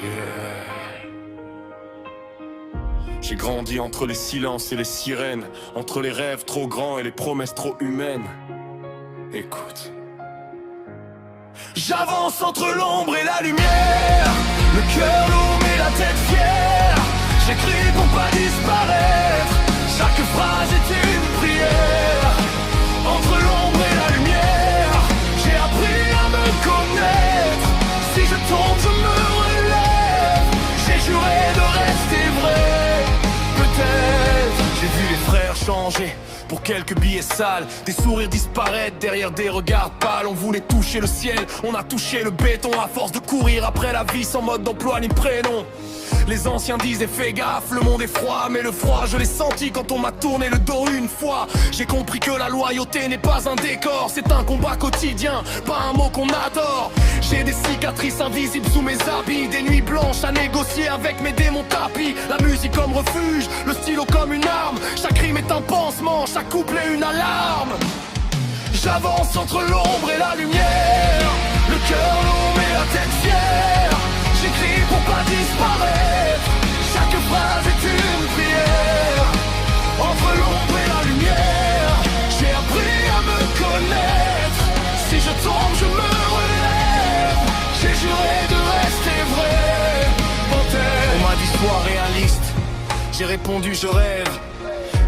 Yeah. J'ai grandi entre les silences et les sirènes, entre les rêves trop grands et les promesses trop humaines. Écoute. J'avance entre l'ombre et la lumière, le cœur lourd mais la tête fière. J'écris pour pas disparaître, chaque phrase est une prière. Entre l'ombre et la lumière, j'ai appris à me connaître. Si je tombe, je me relève. J'ai juré de rester vrai. Peut-être j'ai vu les frères changer pour quelques billets sales, des sourires disparaître derrière des regards pâles. On voulait toucher le ciel, on a touché le béton à force de courir après la vie sans mode d'emploi ni prénom. Les anciens disaient fais gaffe, le monde est froid, mais le froid je l'ai senti quand on m'a tourné le dos une fois. J'ai compris que la loyauté n'est pas un décor, c'est un combat quotidien, pas un mot qu'on adore. J'ai des cicatrices invisibles sous mes habits, des nuits blanches à négocier avec mes démons tapis. La musique comme refuge, le stylo comme une arme, chaque rime est un pansement, chaque couplet une alarme. J'avance entre l'ombre et la lumière, le cœur lourd et la tête fière. J'écris pour pas disparaître, chaque phrase est une prière. Entre l'ombre et la lumière, j'ai appris à me connaître. Si je tombe, je me relève. J'ai juré de rester vrai. On m'a dit sois réaliste, j'ai répondu je rêve.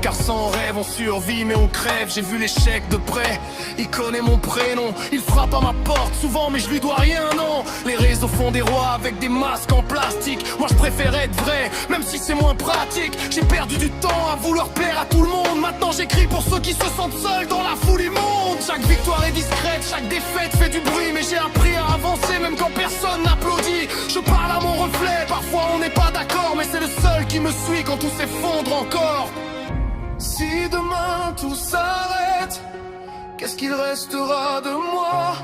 Car sans rêve on survit mais on crève. J'ai vu l'échec de près, il connaît mon prénom. Il frappe à ma porte souvent mais je lui dois rien, non. Les réseaux font des rois avec des masques en plastique. Moi je préfère être vrai, même si c'est moins pratique. J'ai perdu du temps à vouloir plaire à tout le monde. Maintenant j'écris pour ceux qui se sentent seuls dans la foule immonde. Chaque victoire est discrète, chaque défaite fait du bruit. Mais j'ai appris à avancer même quand personne n'applaudit. Je parle à mon reflet, parfois on n'est pas d'accord, mais c'est le seul qui me suit quand tout s'effondre encore. Si demain tout s'arrête, qu'est-ce qu'il restera de moi?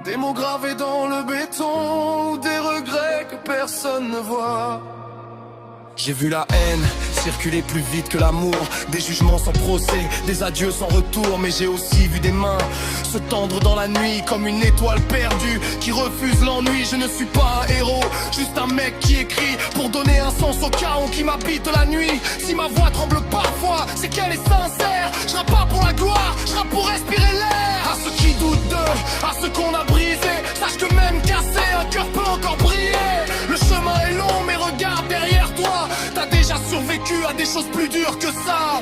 Des mots gravés dans le béton ou des regrets que personne ne voit. J'ai vu la haine circuler plus vite que l'amour, des jugements sans procès, des adieux sans retour. Mais j'ai aussi vu des mains se tendre dans la nuit comme une étoile perdue qui refuse l'ennui. Je ne suis pas un héros, juste un mec qui écrit pour donner un sens au chaos qui m'habite la nuit. Si ma voix tremble parfois, c'est qu'elle est sincère. Je rappe pas pour la gloire, je rappe pour respirer l'air. À ceux qui doutent d'eux, à ceux qu'on a brisés, sache que même cassé, un cœur peut encore briller. Le chemin est long mais regarde derrière toi, t'as déjà survécu à des choses plus dures que ça.